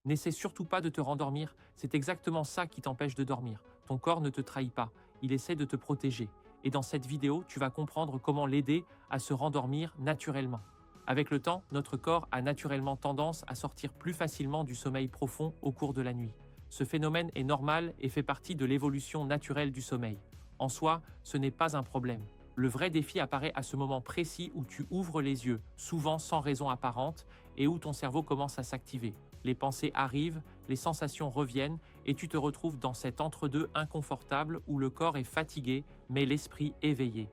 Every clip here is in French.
N'essaie surtout pas de te rendormir, c'est exactement ça qui t'empêche de dormir. Ton corps ne te trahit pas, il essaie de te protéger. Et dans cette vidéo, tu vas comprendre comment l'aider à se rendormir naturellement. Avec le temps, notre corps a naturellement tendance à sortir plus facilement du sommeil profond au cours de la nuit. Ce phénomène est normal et fait partie de l'évolution naturelle du sommeil. En soi, ce n'est pas un problème. Le vrai défi apparaît à ce moment précis où tu ouvres les yeux, souvent sans raison apparente, et où ton cerveau commence à s'activer. Les pensées arrivent, les sensations reviennent, et tu te retrouves dans cet entre-deux inconfortable où le corps est fatigué, mais l'esprit éveillé.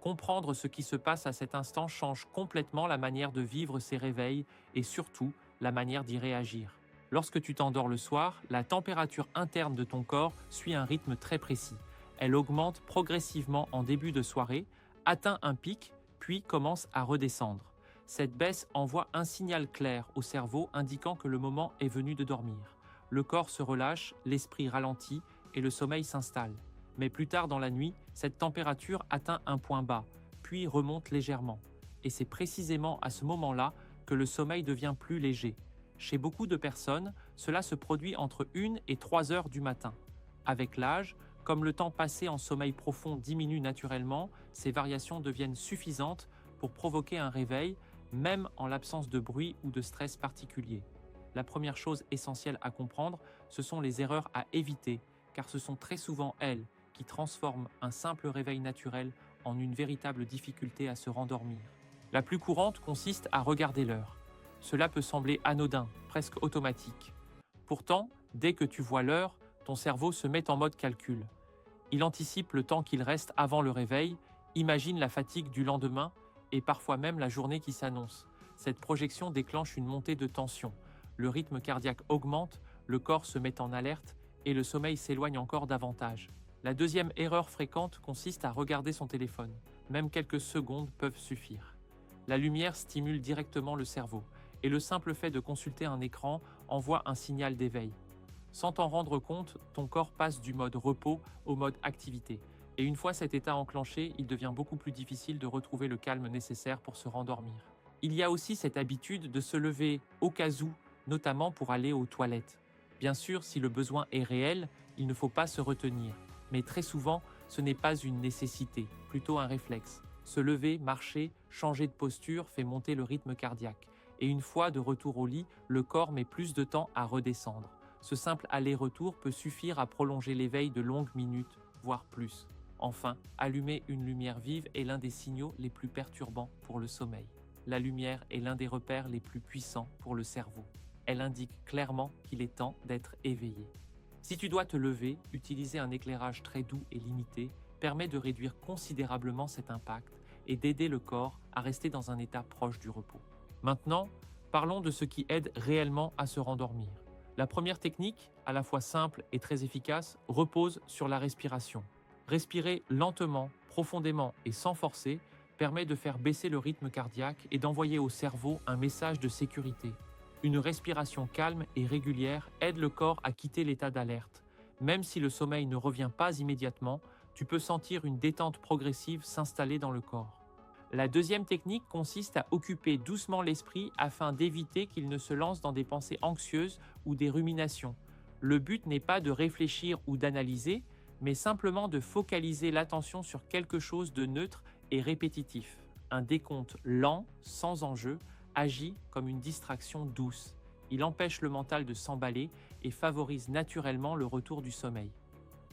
Comprendre ce qui se passe à cet instant change complètement la manière de vivre ces réveils et surtout la manière d'y réagir. Lorsque tu t'endors le soir, la température interne de ton corps suit un rythme très précis. Elle augmente progressivement en début de soirée, atteint un pic, puis commence à redescendre. Cette baisse envoie un signal clair au cerveau indiquant que le moment est venu de dormir. Le corps se relâche, l'esprit ralentit et le sommeil s'installe. Mais plus tard dans la nuit, cette température atteint un point bas, puis remonte légèrement. Et c'est précisément à ce moment-là que le sommeil devient plus léger. Chez beaucoup de personnes, cela se produit entre 1 et 3 heures du matin. Avec l'âge, comme le temps passé en sommeil profond diminue naturellement, ces variations deviennent suffisantes pour provoquer un réveil, même en l'absence de bruit ou de stress particulier. La première chose essentielle à comprendre, ce sont les erreurs à éviter, car ce sont très souvent elles qui transforment un simple réveil naturel en une véritable difficulté à se rendormir. La plus courante consiste à regarder l'heure. Cela peut sembler anodin, presque automatique. Pourtant, dès que tu vois l'heure, ton cerveau se met en mode calcul. Il anticipe le temps qu'il reste avant le réveil, imagine la fatigue du lendemain et parfois même la journée qui s'annonce. Cette projection déclenche une montée de tension. Le rythme cardiaque augmente, le corps se met en alerte et le sommeil s'éloigne encore davantage. La deuxième erreur fréquente consiste à regarder son téléphone. Même quelques secondes peuvent suffire. La lumière stimule directement le cerveau et le simple fait de consulter un écran envoie un signal d'éveil. Sans t'en rendre compte, ton corps passe du mode repos au mode activité. Et une fois cet état enclenché, il devient beaucoup plus difficile de retrouver le calme nécessaire pour se rendormir. Il y a aussi cette habitude de se lever au cas où, notamment pour aller aux toilettes. Bien sûr, si le besoin est réel, il ne faut pas se retenir. Mais très souvent, ce n'est pas une nécessité, plutôt un réflexe. Se lever, marcher, changer de posture fait monter le rythme cardiaque. Et une fois de retour au lit, le corps met plus de temps à redescendre. Ce simple aller-retour peut suffire à prolonger l'éveil de longues minutes, voire plus. Enfin, allumer une lumière vive est l'un des signaux les plus perturbants pour le sommeil. La lumière est l'un des repères les plus puissants pour le cerveau. Elle indique clairement qu'il est temps d'être éveillé. Si tu dois te lever, utiliser un éclairage très doux et limité permet de réduire considérablement cet impact et d'aider le corps à rester dans un état proche du repos. Maintenant, parlons de ce qui aide réellement à se rendormir. La première technique, à la fois simple et très efficace, repose sur la respiration. Respirer lentement, profondément et sans forcer permet de faire baisser le rythme cardiaque et d'envoyer au cerveau un message de sécurité. Une respiration calme et régulière aide le corps à quitter l'état d'alerte. Même si le sommeil ne revient pas immédiatement, tu peux sentir une détente progressive s'installer dans le corps. La deuxième technique consiste à occuper doucement l'esprit afin d'éviter qu'il ne se lance dans des pensées anxieuses ou des ruminations. Le but n'est pas de réfléchir ou d'analyser, mais simplement de focaliser l'attention sur quelque chose de neutre et répétitif. Un décompte lent, sans enjeu, agit comme une distraction douce. Il empêche le mental de s'emballer et favorise naturellement le retour du sommeil.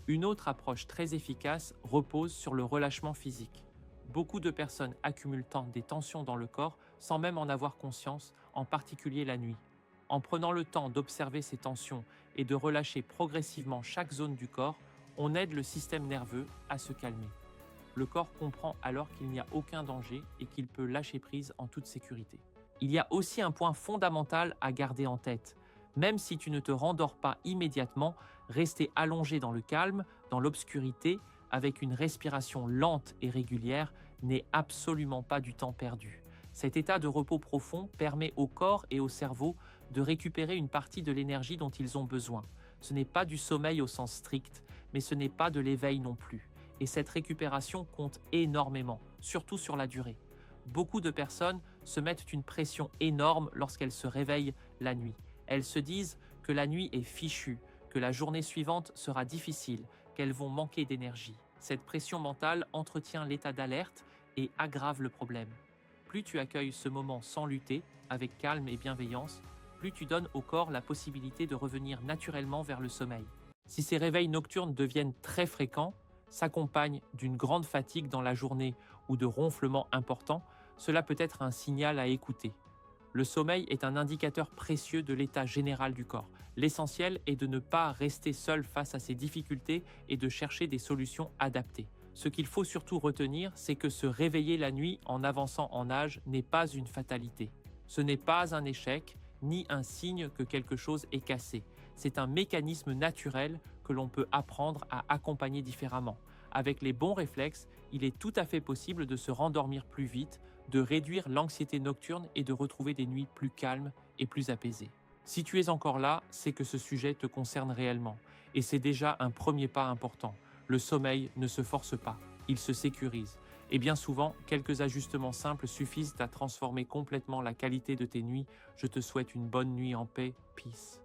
Une autre approche très efficace repose sur le relâchement physique. Beaucoup de personnes accumulent des tensions dans le corps sans même en avoir conscience, en particulier la nuit. En prenant le temps d'observer ces tensions et de relâcher progressivement chaque zone du corps, on aide le système nerveux à se calmer. Le corps comprend alors qu'il n'y a aucun danger et qu'il peut lâcher prise en toute sécurité. Il y a aussi un point fondamental à garder en tête. Même si tu ne te rendors pas immédiatement, rester allongé dans le calme, dans l'obscurité, avec une respiration lente et régulière, n'est absolument pas du temps perdu. Cet état de repos profond permet au corps et au cerveau de récupérer une partie de l'énergie dont ils ont besoin. Ce n'est pas du sommeil au sens strict, mais ce n'est pas de l'éveil non plus. Et cette récupération compte énormément, surtout sur la durée. Beaucoup de personnes se mettent une pression énorme lorsqu'elles se réveillent la nuit. Elles se disent que la nuit est fichue, que la journée suivante sera difficile, qu'elles vont manquer d'énergie. Cette pression mentale entretient l'état d'alerte et aggrave le problème. Plus tu accueilles ce moment sans lutter, avec calme et bienveillance, plus tu donnes au corps la possibilité de revenir naturellement vers le sommeil. Si ces réveils nocturnes deviennent très fréquents, s'accompagnent d'une grande fatigue dans la journée ou de ronflements importants, cela peut être un signal à écouter. Le sommeil est un indicateur précieux de l'état général du corps. L'essentiel est de ne pas rester seul face à ces difficultés et de chercher des solutions adaptées. Ce qu'il faut surtout retenir, c'est que se réveiller la nuit en avançant en âge n'est pas une fatalité. Ce n'est pas un échec, ni un signe que quelque chose est cassé. C'est un mécanisme naturel que l'on peut apprendre à accompagner différemment. Avec les bons réflexes, il est tout à fait possible de se rendormir plus vite, de réduire l'anxiété nocturne et de retrouver des nuits plus calmes et plus apaisées. Si tu es encore là, c'est que ce sujet te concerne réellement. Et c'est déjà un premier pas important. Le sommeil ne se force pas, il se sécurise. Et bien souvent, quelques ajustements simples suffisent à transformer complètement la qualité de tes nuits. Je te souhaite une bonne nuit en paix. Peace.